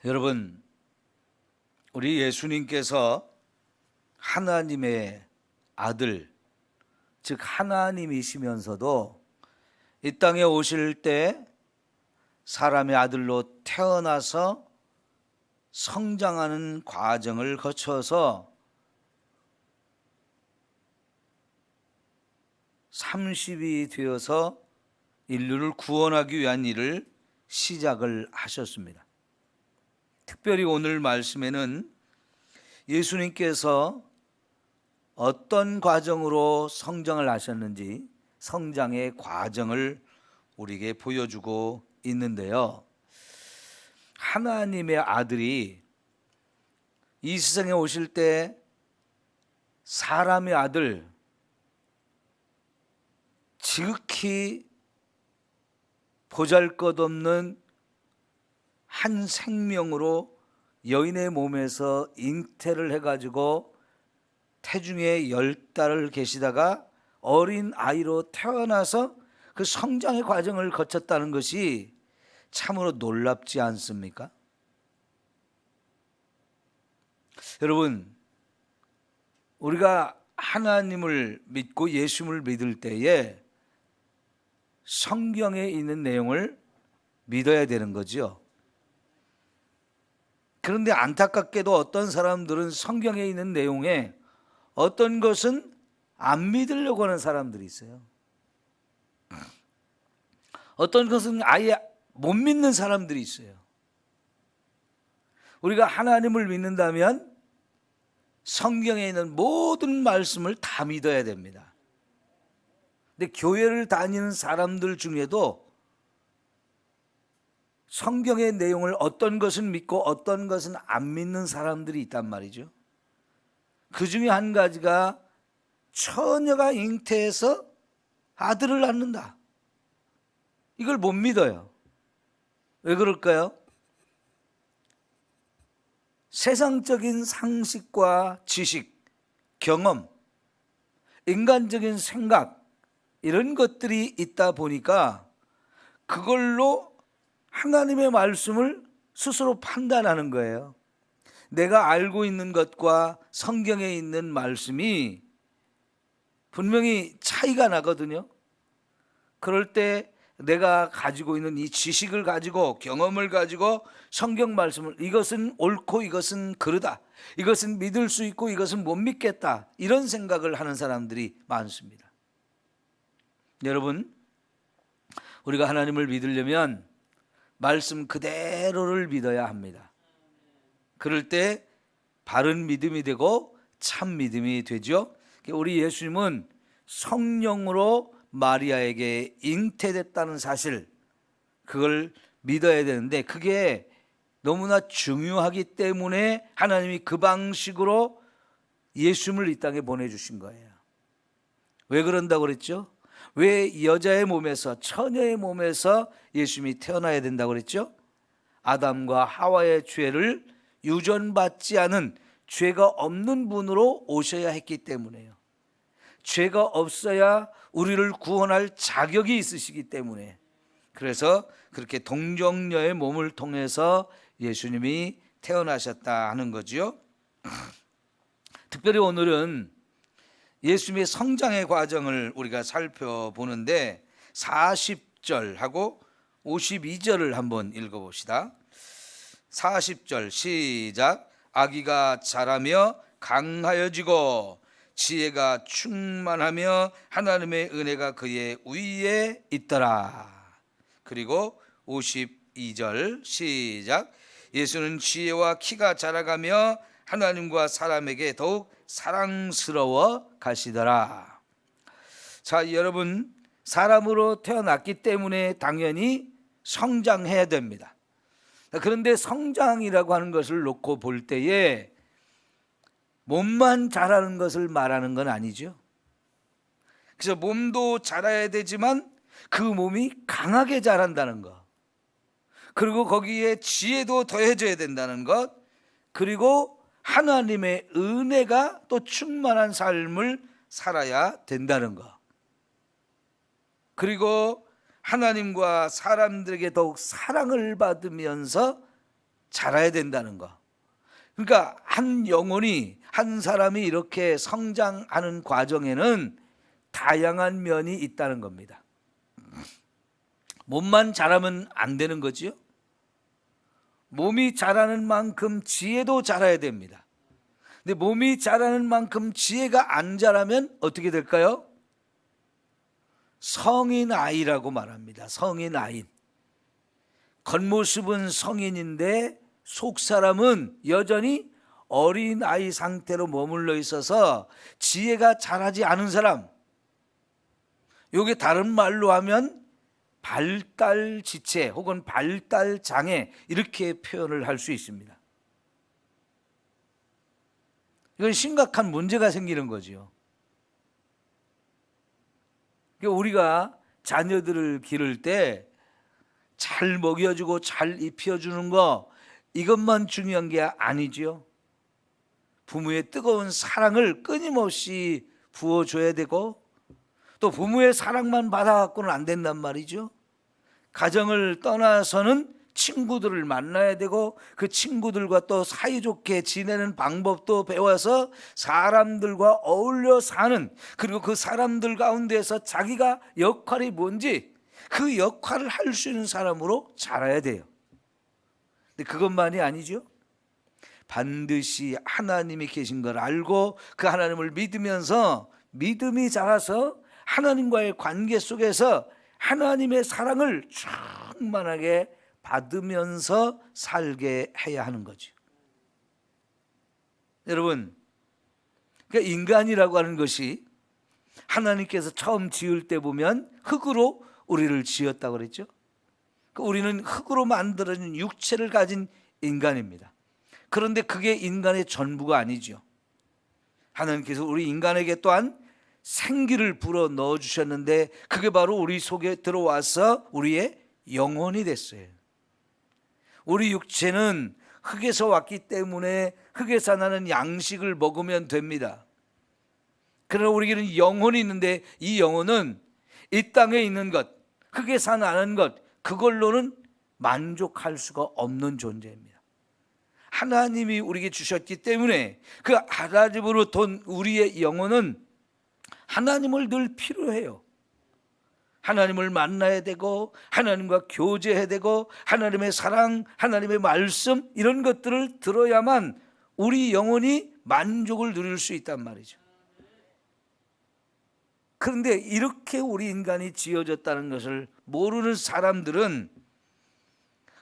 여러분, 우리 예수님께서 하나님의 아들, 즉 하나님이시면서도 이 땅에 오실 때 사람의 아들로 태어나서 성장하는 과정을 거쳐서 30이 되어서 인류를 구원하기 위한 일을 시작을 하셨습니다. 특별히 오늘 말씀에는 예수님께서 어떤 과정으로 성장을 하셨는지 성장의 과정을 우리에게 보여주고 있는데요. 하나님의 아들이 이 세상에 오실 때 사람의 아들, 지극히 보잘것없는 한 생명으로 여인의 몸에서 잉태를 해가지고 태중에 10달을 계시다가 어린 아이로 태어나서 그 성장의 과정을 거쳤다는 것이 참으로 놀랍지 않습니까? 여러분, 우리가 하나님을 믿고 예수님을 믿을 때에 성경에 있는 내용을 믿어야 되는 거죠. 그런데 안타깝게도 어떤 사람들은 성경에 있는 내용에 어떤 것은 안 믿으려고 하는 사람들이 있어요. 어떤 것은 아예 못 믿는 사람들이 있어요. 우리가 하나님을 믿는다면 성경에 있는 모든 말씀을 다 믿어야 됩니다. 근데 교회를 다니는 사람들 중에도 성경의 내용을 어떤 것은 믿고 어떤 것은 안 믿는 사람들이 있단 말이죠. 그 중에 한 가지가 처녀가 잉태해서 아들을 낳는다. 이걸 못 믿어요. 왜 그럴까요? 세상적인 상식과 지식, 경험, 인간적인 생각 이런 것들이 있다 보니까 그걸로 하나님의 말씀을 스스로 판단하는 거예요. 내가 알고 있는 것과 성경에 있는 말씀이 분명히 차이가 나거든요. 그럴 때 내가 가지고 있는 이 지식을 가지고 경험을 가지고 성경 말씀을 이것은 옳고 이것은 그르다, 이것은 믿을 수 있고 이것은 못 믿겠다, 이런 생각을 하는 사람들이 많습니다. 여러분, 우리가 하나님을 믿으려면 말씀 그대로를 믿어야 합니다. 그럴 때 바른 믿음이 되고 참 믿음이 되죠. 우리 예수님은 성령으로 마리아에게 잉태됐다는 사실, 그걸 믿어야 되는데 그게 너무나 중요하기 때문에 하나님이 그 방식으로 예수님을 이 땅에 보내주신 거예요. 왜 그런다고 그랬죠? 왜 여자의 몸에서, 처녀의 몸에서 예수님이 태어나야 된다고 그랬죠? 아담과 하와의 죄를 유전받지 않은 죄가 없는 분으로 오셔야 했기 때문에요. 죄가 없어야 우리를 구원할 자격이 있으시기 때문에, 그래서 그렇게 동정녀의 몸을 통해서 예수님이 태어나셨다 하는 거죠. 특별히 오늘은 예수님의 성장의 과정을 우리가 살펴보는데 40절하고 52절을 한번 읽어봅시다. 40절 시작. 아기가 자라며 강하여지고 지혜가 충만하며 하나님의 은혜가 그의 위에 있더라. 그리고 52절 시작. 예수는 지혜와 키가 자라가며 하나님과 사람에게 더욱 사랑스러워 가시더라. 자, 여러분, 사람으로 태어났기 때문에 당연히 성장해야 됩니다. 그런데 성장이라고 하는 것을 놓고 볼 때에 몸만 자라는 것을 말하는 건 아니죠. 그래서 몸도 자라야 되지만 그 몸이 강하게 자란다는 것, 그리고 거기에 지혜도 더해져야 된다는 것, 그리고 하나님의 은혜가 또 충만한 삶을 살아야 된다는 것, 그리고 하나님과 사람들에게 더욱 사랑을 받으면서 자라야 된다는 거. 그러니까 한 영혼이, 한 사람이 이렇게 성장하는 과정에는 다양한 면이 있다는 겁니다. 몸만 자라면 안 되는 거지요. 몸이 자라는 만큼 지혜도 자라야 됩니다. 근데 몸이 자라는 만큼 지혜가 안 자라면 어떻게 될까요? 성인 아이라고 말합니다. 성인 아이. 겉모습은 성인인데 속 사람은 여전히 어린 아이 상태로 머물러 있어서 지혜가 자라지 않은 사람. 이게 다른 말로 하면 발달 지체 혹은 발달 장애, 이렇게 표현을 할 수 있습니다. 이건 심각한 문제가 생기는 거죠. 우리가 자녀들을 기를 때 잘 먹여주고 잘 입혀주는 거, 이것만 중요한 게 아니지요. 부모의 뜨거운 사랑을 끊임없이 부어줘야 되고, 또 부모의 사랑만 받아갖고는 안 된단 말이죠. 가정을 떠나서는 친구들을 만나야 되고, 그 친구들과 또 사이좋게 지내는 방법도 배워서 사람들과 어울려 사는, 그리고 그 사람들 가운데서 자기가 역할이 뭔지 그 역할을 할 수 있는 사람으로 자라야 돼요. 근데 그것만이 아니죠. 반드시 하나님이 계신 걸 알고 그 하나님을 믿으면서 믿음이 자라서 하나님과의 관계 속에서 하나님의 사랑을 충만하게 받으면서 살게 해야 하는 거죠. 여러분, 그러니까 인간이라고 하는 것이 하나님께서 처음 지을 때 보면 흙으로 우리를 지었다고 그랬죠. 우리는 흙으로 만들어진 육체를 가진 인간입니다. 그런데 그게 인간의 전부가 아니죠. 하나님께서 우리 인간에게 또한 생기를 불어 넣어 주셨는데, 그게 바로 우리 속에 들어와서 우리의 영혼이 됐어요. 우리 육체는 흙에서 왔기 때문에 흙에서 나는 양식을 먹으면 됩니다. 그러나 우리에게는 영혼이 있는데, 이 영혼은 이 땅에 있는 것, 흙에서 나는 것, 그걸로는 만족할 수가 없는 존재입니다. 하나님이 우리에게 주셨기 때문에 그 하나님으로 돈 우리의 영혼은 하나님을 늘 필요해요. 하나님을 만나야 되고, 하나님과 교제해야 되고, 하나님의 사랑, 하나님의 말씀, 이런 것들을 들어야만 우리 영혼이 만족을 누릴 수 있단 말이죠. 그런데 이렇게 우리 인간이 지어졌다는 것을 모르는 사람들은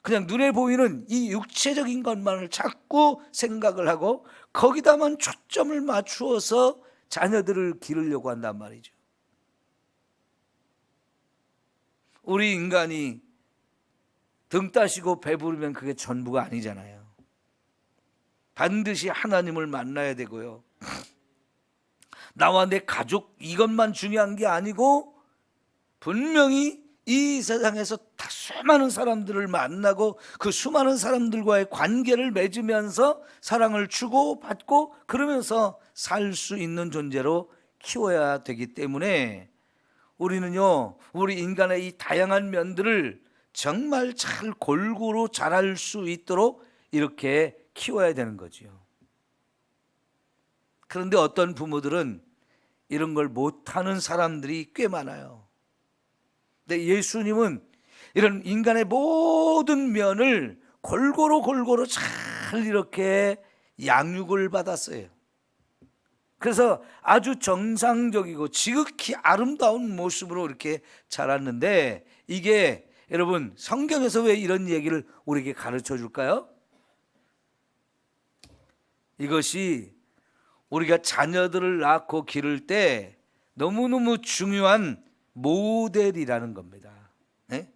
그냥 눈에 보이는 이 육체적인 것만을 자꾸 생각을 하고 거기다만 초점을 맞추어서 자녀들을 기르려고 한단 말이죠. 우리 인간이 등 따시고 배부르면 그게 전부가 아니잖아요. 반드시 하나님을 만나야 되고요. 나와 내 가족, 이것만 중요한 게 아니고 분명히 이 세상에서 수많은 사람들을 만나고 그 수많은 사람들과의 관계를 맺으면서 사랑을 주고받고 그러면서 살 수 있는 존재로 키워야 되기 때문에 우리는요, 우리 인간의 이 다양한 면들을 정말 잘 골고루 자랄 수 있도록 이렇게 키워야 되는 거지요. 그런데 어떤 부모들은 이런 걸 못하는 사람들이 꽤 많아요. 근데 예수님은 이런 인간의 모든 면을 골고루 잘 이렇게 양육을 받았어요. 그래서 아주 정상적이고 지극히 아름다운 모습으로 이렇게 자랐는데, 이게 여러분 성경에서 왜 이런 얘기를 우리에게 가르쳐 줄까요? 이것이 우리가 자녀들을 낳고 기를 때 너무너무 중요한 모델이라는 겁니다. 네?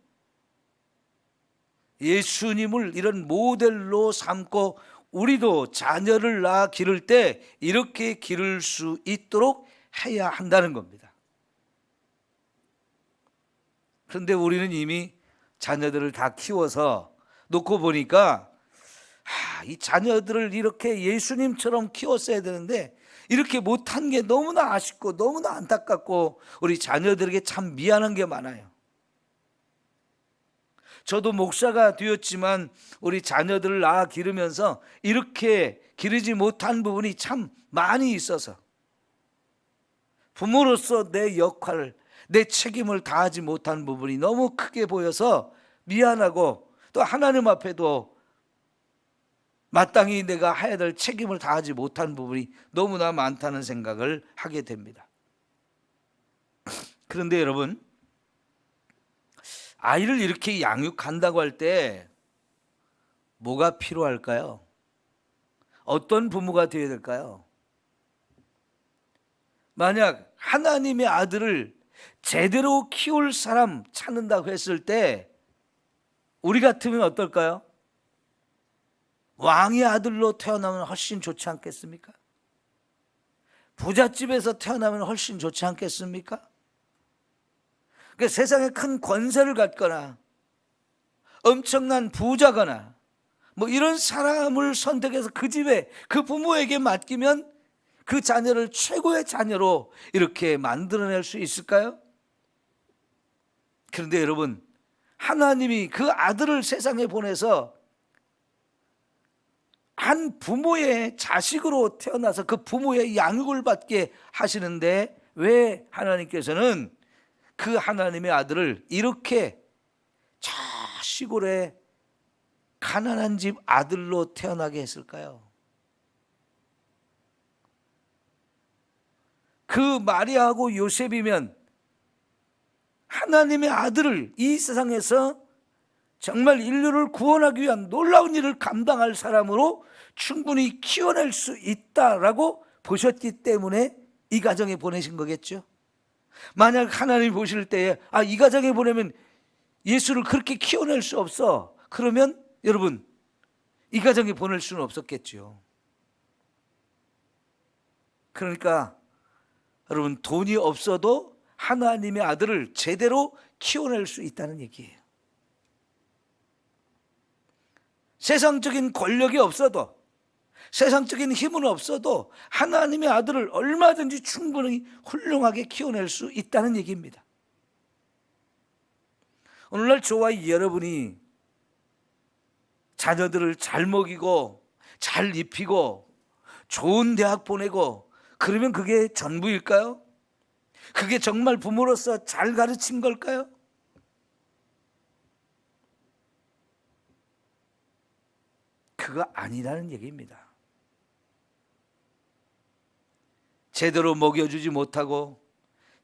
예수님을 이런 모델로 삼고 우리도 자녀를 낳아 기를 때 이렇게 기를 수 있도록 해야 한다는 겁니다. 그런데 우리는 이미 자녀들을 다 키워서 놓고 보니까 이 자녀들을 이렇게 예수님처럼 키웠어야 되는데 이렇게 못한 게 너무나 아쉽고 너무나 안타깝고 우리 자녀들에게 참 미안한 게 많아요. 저도 목사가 되었지만 우리 자녀들을 낳아 기르면서 이렇게 기르지 못한 부분이 참 많이 있어서 부모로서 내 역할을, 내 책임을 다하지 못한 부분이 너무 크게 보여서 미안하고, 또 하나님 앞에도 마땅히 내가 해야 될 책임을 다하지 못한 부분이 너무나 많다는 생각을 하게 됩니다. 그런데 여러분, 아이를 이렇게 양육한다고 할 때 뭐가 필요할까요? 어떤 부모가 되어야 될까요? 만약 하나님의 아들을 제대로 키울 사람 찾는다고 했을 때 우리 같으면 어떨까요? 왕의 아들로 태어나면 훨씬 좋지 않겠습니까? 부잣집에서 태어나면 훨씬 좋지 않겠습니까? 그러니까 세상에 큰 권세를 갖거나 엄청난 부자거나 뭐 이런 사람을 선택해서 그 집에, 그 부모에게 맡기면 그 자녀를 최고의 자녀로 이렇게 만들어낼 수 있을까요? 그런데 여러분, 하나님이 그 아들을 세상에 보내서 한 부모의 자식으로 태어나서 그 부모의 양육을 받게 하시는데, 왜 하나님께서는 그 하나님의 아들을 이렇게 저 시골에 가난한 집 아들로 태어나게 했을까요? 그 마리아하고 요셉이면 하나님의 아들을 이 세상에서 정말 인류를 구원하기 위한 놀라운 일을 감당할 사람으로 충분히 키워낼 수 있다라고 보셨기 때문에 이 가정에 보내신 거겠죠. 만약 하나님이 보실 때에 이 가정에 보내면 예수를 그렇게 키워낼 수 없어, 그러면 여러분, 이 가정에 보낼 수는 없었겠죠. 그러니까 여러분, 돈이 없어도 하나님의 아들을 제대로 키워낼 수 있다는 얘기예요. 세상적인 권력이 없어도, 세상적인 힘은 없어도 하나님의 아들을 얼마든지 충분히 훌륭하게 키워낼 수 있다는 얘기입니다. 오늘날 저와 여러분이 자녀들을 잘 먹이고 잘 입히고 좋은 대학 보내고 그러면 그게 전부일까요? 그게 정말 부모로서 잘 가르친 걸까요? 그거 아니라는 얘기입니다. 제대로 먹여주지 못하고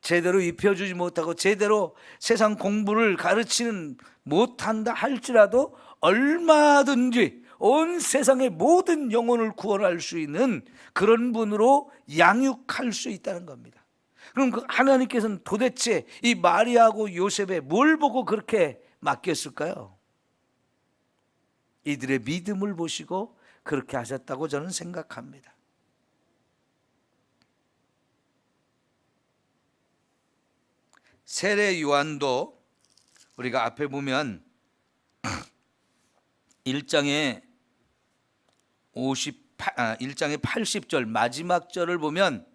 제대로 입혀주지 못하고 제대로 세상 공부를 가르치는 못한다 할지라도 얼마든지 온 세상의 모든 영혼을 구원할 수 있는 그런 분으로 양육할 수 있다는 겁니다. 그럼 그 하나님께서는 도대체 이 마리아하고 요셉에 뭘 보고 그렇게 맡겼을까요? 이들의 믿음을 보시고 그렇게 하셨다고 저는 생각합니다. 세례 요한도 우리가 앞에 보면 1장의 80절 마지막 절을 보면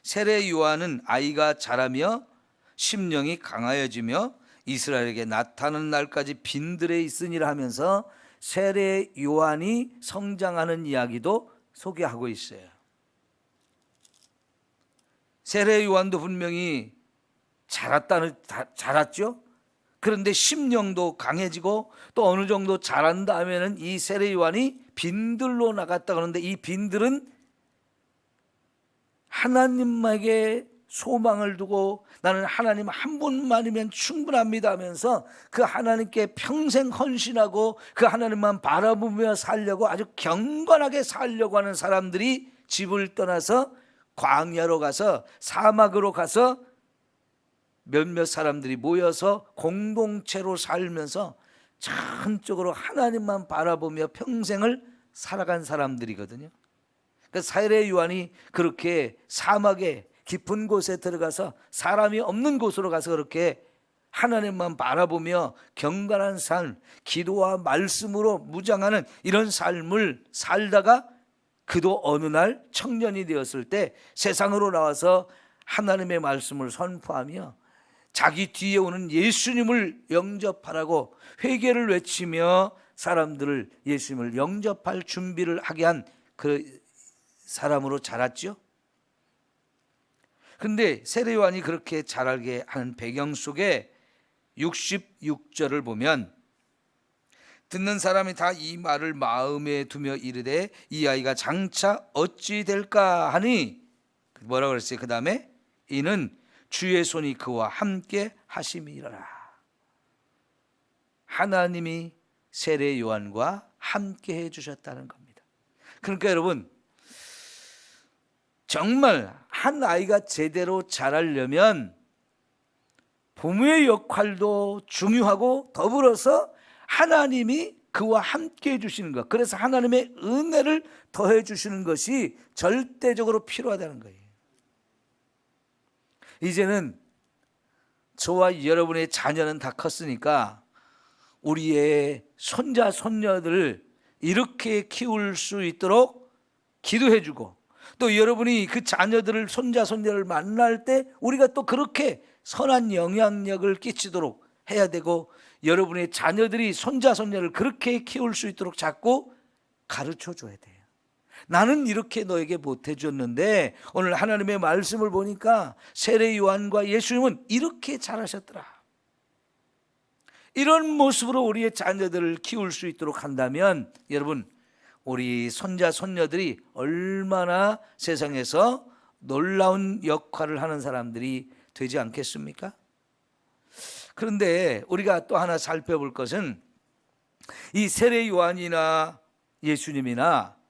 세례 요한은 아이가 자라며 심령이 강하여지며 이스라엘에게 나타나는 날까지 빈들에 있으니라 하면서 세례 요한이 성장하는 이야기도 소개하고 있어요. 세례 요한도 분명히 자랐죠. 그런데 심령도 강해지고 또 어느 정도 자란 다음에는 이 세례 요한이 빈들로 나갔다 그러는데, 이 빈들은 하나님에게 소망을 두고 나는 하나님 한 분만이면 충분합니다 하면서 그 하나님께 평생 헌신하고 그 하나님만 바라보며 살려고 아주 경건하게 살려고 하는 사람들이 집을 떠나서 광야로 가서, 사막으로 가서 몇몇 사람들이 모여서 공동체로 살면서 전적으로 하나님만 바라보며 평생을 살아간 사람들이거든요. 그러니까 세례 요한이 그렇게 사막에 깊은 곳에 들어가서 사람이 없는 곳으로 가서 그렇게 하나님만 바라보며 경건한 삶, 기도와 말씀으로 무장하는 이런 삶을 살다가 그도 어느 날 청년이 되었을 때 세상으로 나와서 하나님의 말씀을 선포하며 자기 뒤에 오는 예수님을 영접하라고 회개를 외치며 사람들을 예수님을 영접할 준비를 하게 한 그 사람으로 자랐죠. 근데 세례 요한이 그렇게 자라게 하는 배경 속에 66절을 보면 듣는 사람이 다 이 말을 마음에 두며 이르되 이 아이가 장차 어찌 될까 하니 뭐라 그랬어요? 그 다음에 이는 주의 손이 그와 함께 하심이라. 하나님이 세례 요한과 함께 해주셨다는 겁니다. 그러니까 여러분, 정말 한 아이가 제대로 자라려면 부모의 역할도 중요하고 더불어서 하나님이 그와 함께 해주시는 것, 그래서 하나님의 은혜를 더해 주시는 것이 절대적으로 필요하다는 거예요. 이제는 저와 여러분의 자녀는 다 컸으니까 우리의 손자 손녀들을 이렇게 키울 수 있도록 기도해 주고, 또 여러분이 그 자녀들을 손자 손녀를 만날 때 우리가 또 그렇게 선한 영향력을 끼치도록 해야 되고, 여러분의 자녀들이 손자 손녀를 그렇게 키울 수 있도록 자꾸 가르쳐 줘야 돼요. 나는 이렇게 너에게 못해 줬는데 오늘 하나님의 말씀을 보니까 세례 요한과 예수님은 이렇게 잘하셨더라. 이런 모습으로 우리의 자녀들을 키울 수 있도록 한다면 여러분, 우리 손자 손녀들이 얼마나 세상에서 놀라운 역할을 하는 사람들이 되지 않겠습니까? 그런데 우리가 또 하나 살펴볼 것은 이 세례 요한이나 예수님이나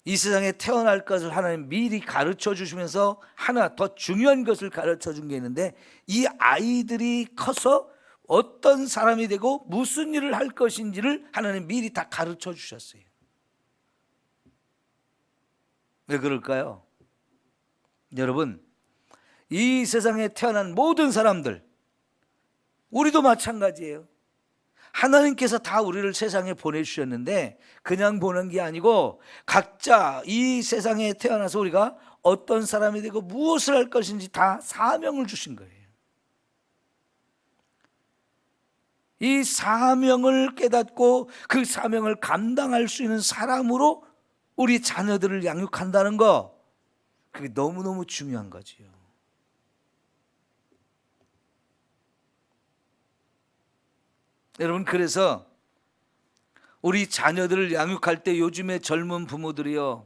이 세상에 태어날 것을 하나님 미리 가르쳐 주시면서 하나 더 중요한 것을 가르쳐 준 게 있는데, 이 아이들이 커서 어떤 사람이 되고 무슨 일을 할 것인지를 하나님 미리 다 가르쳐 주셨어요. 왜 그럴까요? 여러분, 이 세상에 태어난 모든 사람들, 우리도 마찬가지예요. 하나님께서 다 우리를 세상에 보내주셨는데 그냥 보낸 게 아니고 각자 이 세상에 태어나서 우리가 어떤 사람이 되고 무엇을 할 것인지 다 사명을 주신 거예요. 이 사명을 깨닫고 그 사명을 감당할 수 있는 사람으로 우리 자녀들을 양육한다는 거, 그게 너무너무 중요한 거지요. 여러분, 그래서 우리 자녀들을 양육할 때 요즘에 젊은 부모들이요,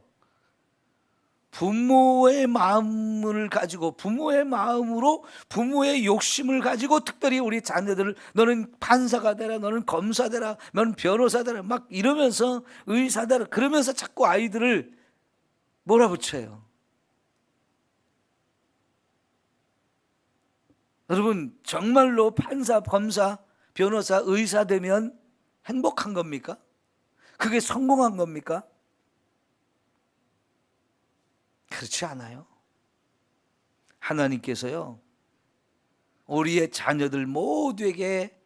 부모의 마음을 가지고 부모의 마음으로 부모의 욕심을 가지고 특별히 우리 자녀들을 너는 판사가 되라, 너는 검사 되라, 너는 변호사 되라 막 이러면서 의사 되라 그러면서 자꾸 아이들을 몰아붙여요. 여러분, 정말로 판사, 검사, 변호사, 의사 되면 행복한 겁니까? 그게 성공한 겁니까? 그렇지 않아요. 하나님께서요, 우리의 자녀들 모두에게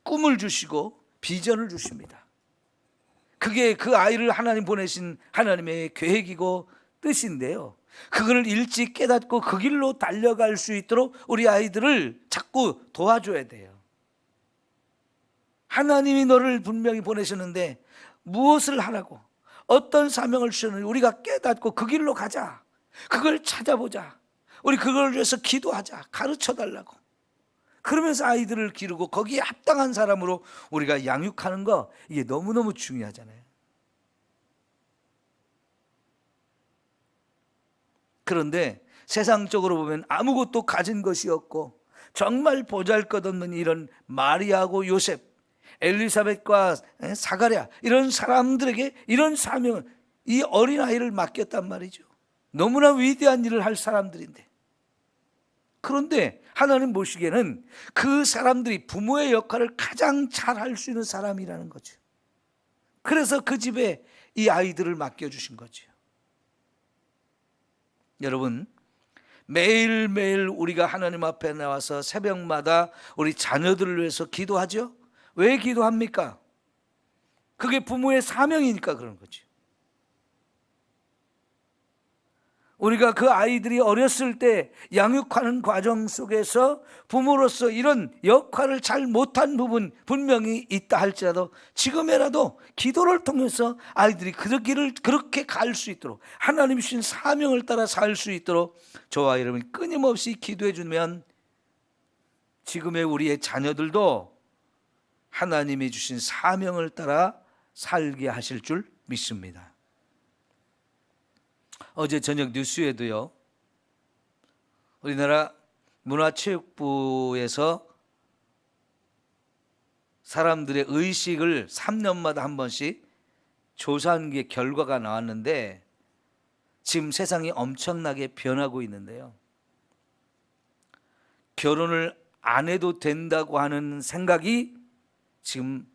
꿈을 주시고 비전을 주십니다. 그게 그 아이를 하나님 보내신 하나님의 계획이고 뜻인데요, 그걸 일찍 깨닫고 그 길로 달려갈 수 있도록 우리 아이들을 자꾸 도와줘야 돼요. 하나님이 너를 분명히 보내셨는데 무엇을 하라고, 어떤 사명을 주셨는지 우리가 깨닫고 그 길로 가자. 그걸 찾아보자. 우리 그걸 위해서 기도하자. 가르쳐달라고. 그러면서 아이들을 기르고 거기에 합당한 사람으로 우리가 양육하는 거, 이게 너무너무 중요하잖아요. 그런데 세상적으로 보면 아무것도 가진 것이 없고 정말 보잘것없는 이런 마리아하고 요셉, 엘리사벳과 사가랴, 이런 사람들에게 이런 사명을, 이 어린아이를 맡겼단 말이죠. 너무나 위대한 일을 할 사람들인데, 그런데 하나님 보시기에는 그 사람들이 부모의 역할을 가장 잘 할 수 있는 사람이라는 거죠. 그래서 그 집에 이 아이들을 맡겨주신 거죠. 여러분, 매일매일 우리가 하나님 앞에 나와서 새벽마다 우리 자녀들을 위해서 기도하죠. 왜 기도합니까? 그게 부모의 사명이니까 그런 거죠. 우리가 그 아이들이 어렸을 때 양육하는 과정 속에서 부모로서 이런 역할을 잘 못한 부분 분명히 있다 할지라도 지금이라도 기도를 통해서 아이들이 그 길을 그렇게 갈 수 있도록 하나님 주신 사명을 따라 살 수 있도록 저와 여러분이 끊임없이 기도해 주면 지금의 우리의 자녀들도 하나님이 주신 사명을 따라 살게 하실 줄 믿습니다. 어제 저녁 뉴스에도요, 우리나라 문화체육부에서 사람들의 의식을 3년마다 한 번씩 조사하는 게 결과가 나왔는데 지금 세상이 엄청나게 변하고 있는데요, 결혼을 안 해도 된다고 하는 생각이 지금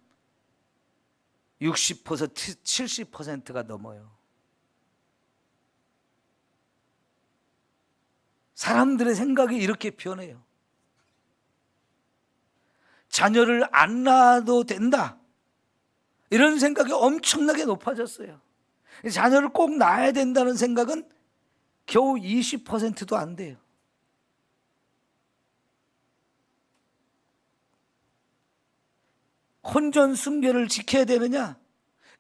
60%, 70%가 넘어요. 사람들의 생각이 이렇게 변해요. 자녀를 안 낳아도 된다, 이런 생각이 엄청나게 높아졌어요. 자녀를 꼭 낳아야 된다는 생각은 겨우 20%도 안 돼요. 혼전 순결을 지켜야 되느냐?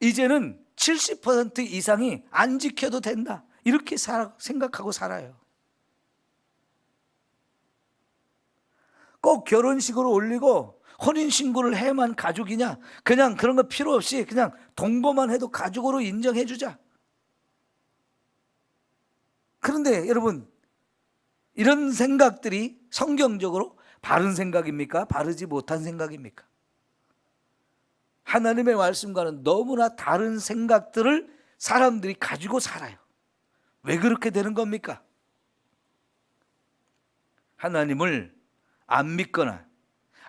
이제는 70% 이상이 안 지켜도 된다, 이렇게 생각하고 살아요. 꼭 결혼식으로 올리고 혼인신고를 해야만 가족이냐? 그냥 그런 거 필요 없이 그냥 동거만 해도 가족으로 인정해 주자. 그런데 여러분, 이런 생각들이 성경적으로 바른 생각입니까? 바르지 못한 생각입니까? 하나님의 말씀과는 너무나 다른 생각들을 사람들이 가지고 살아요. 왜 그렇게 되는 겁니까? 하나님을 안 믿거나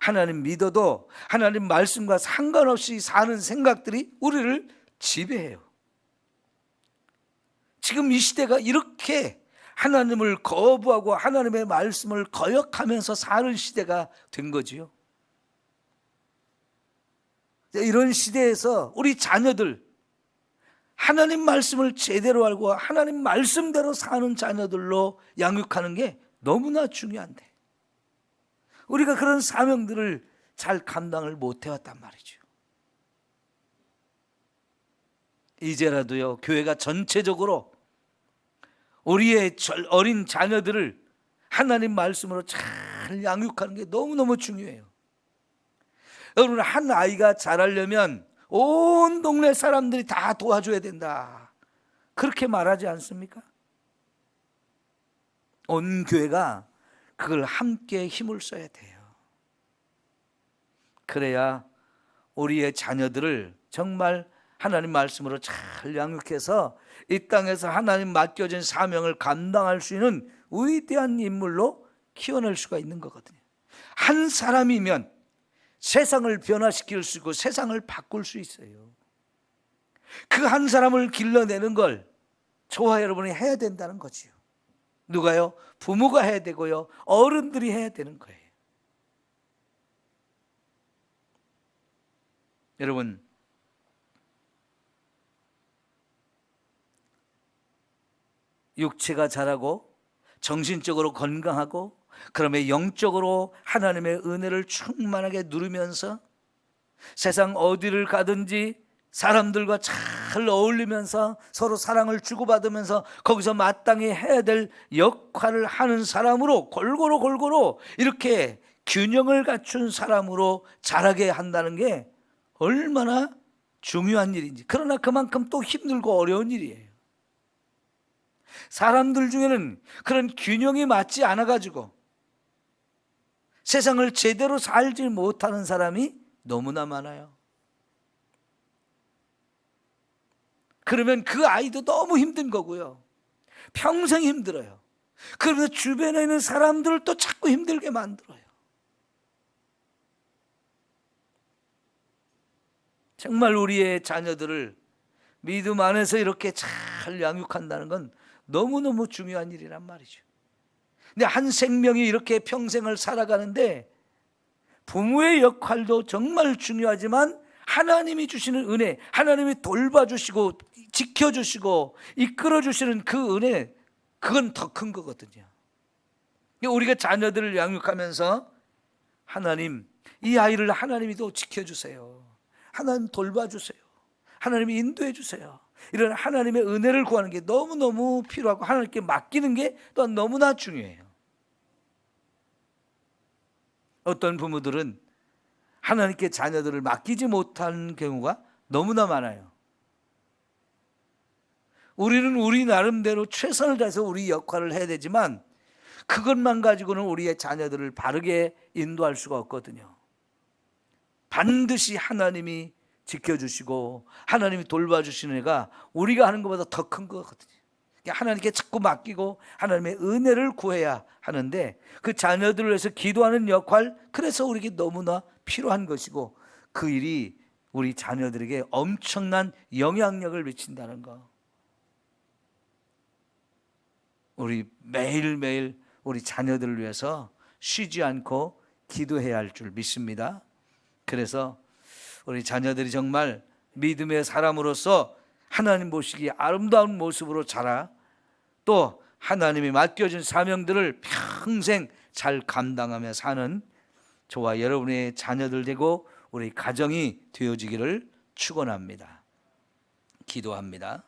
하나님 믿어도 하나님 말씀과 상관없이 사는 생각들이 우리를 지배해요. 지금 이 시대가 이렇게 하나님을 거부하고 하나님의 말씀을 거역하면서 사는 시대가 된 거지요. 이런 시대에서 우리 자녀들, 하나님 말씀을 제대로 알고 하나님 말씀대로 사는 자녀들로 양육하는 게 너무나 중요한데 우리가 그런 사명들을 잘 감당을 못 해왔단 말이죠. 이제라도요, 교회가 전체적으로 우리의 어린 자녀들을 하나님 말씀으로 잘 양육하는 게 너무너무 중요해요. 여러분, 한 아이가 자라려면 온 동네 사람들이 다 도와줘야 된다, 그렇게 말하지 않습니까? 온 교회가 그걸 함께 힘을 써야 돼요. 그래야 우리의 자녀들을 정말 하나님 말씀으로 잘 양육해서 이 땅에서 하나님 맡겨진 사명을 감당할 수 있는 위대한 인물로 키워낼 수가 있는 거거든요. 한 사람이면 세상을 변화시킬 수 있고 세상을 바꿀 수 있어요. 그 한 사람을 길러내는 걸 저와 여러분이 해야 된다는 거지요. 누가요? 부모가 해야 되고요, 어른들이 해야 되는 거예요. 여러분, 육체가 자라고 정신적으로 건강하고 그러면 영적으로 하나님의 은혜를 충만하게 누리면서 세상 어디를 가든지 사람들과 잘 어울리면서 서로 사랑을 주고받으면서 거기서 마땅히 해야 될 역할을 하는 사람으로 골고루 이렇게 균형을 갖춘 사람으로 자라게 한다는 게 얼마나 중요한 일인지, 그러나 그만큼 또 힘들고 어려운 일이에요. 사람들 중에는 그런 균형이 맞지 않아가지고 세상을 제대로 살지 못하는 사람이 너무나 많아요. 그러면 그 아이도 너무 힘든 거고요, 평생 힘들어요. 그러면서 주변에 있는 사람들을 또 자꾸 힘들게 만들어요. 정말 우리의 자녀들을 믿음 안에서 이렇게 잘 양육한다는 건 너무너무 중요한 일이란 말이죠. 근데 한 생명이 이렇게 평생을 살아가는데 부모의 역할도 정말 중요하지만 하나님이 주시는 은혜, 하나님이 돌봐주시고 지켜주시고 이끌어주시는 그 은혜, 그건 더 큰 거거든요. 우리가 자녀들을 양육하면서 하나님, 이 아이를 하나님이 또 지켜주세요. 하나님 돌봐주세요. 하나님이 인도해 주세요. 이런 하나님의 은혜를 구하는 게 너무너무 필요하고 하나님께 맡기는 게 또한 너무나 중요해요. 어떤 부모들은 하나님께 자녀들을 맡기지 못하는 경우가 너무나 많아요. 우리는 우리 나름대로 최선을 다해서 우리 역할을 해야 되지만 그것만 가지고는 우리의 자녀들을 바르게 인도할 수가 없거든요. 반드시 하나님이 지켜주시고 하나님이 돌봐주시는 애가 우리가 하는 것보다 더 큰 거거든요. 하나님께 자꾸 맡기고 하나님의 은혜를 구해야 하는데 그 자녀들을 위해서 기도하는 역할, 그래서 우리에게 너무나 필요한 것이고 그 일이 우리 자녀들에게 엄청난 영향력을 미친다는 거. 우리 매일매일 우리 자녀들을 위해서 쉬지 않고 기도해야 할 줄 믿습니다. 그래서 우리 자녀들이 정말 믿음의 사람으로서 하나님 보시기에 아름다운 모습으로 자라, 또 하나님이 맡겨준 사명들을 평생 잘 감당하며 사는 저와 여러분의 자녀들 되고 우리 가정이 되어지기를 축원합니다. 기도합니다.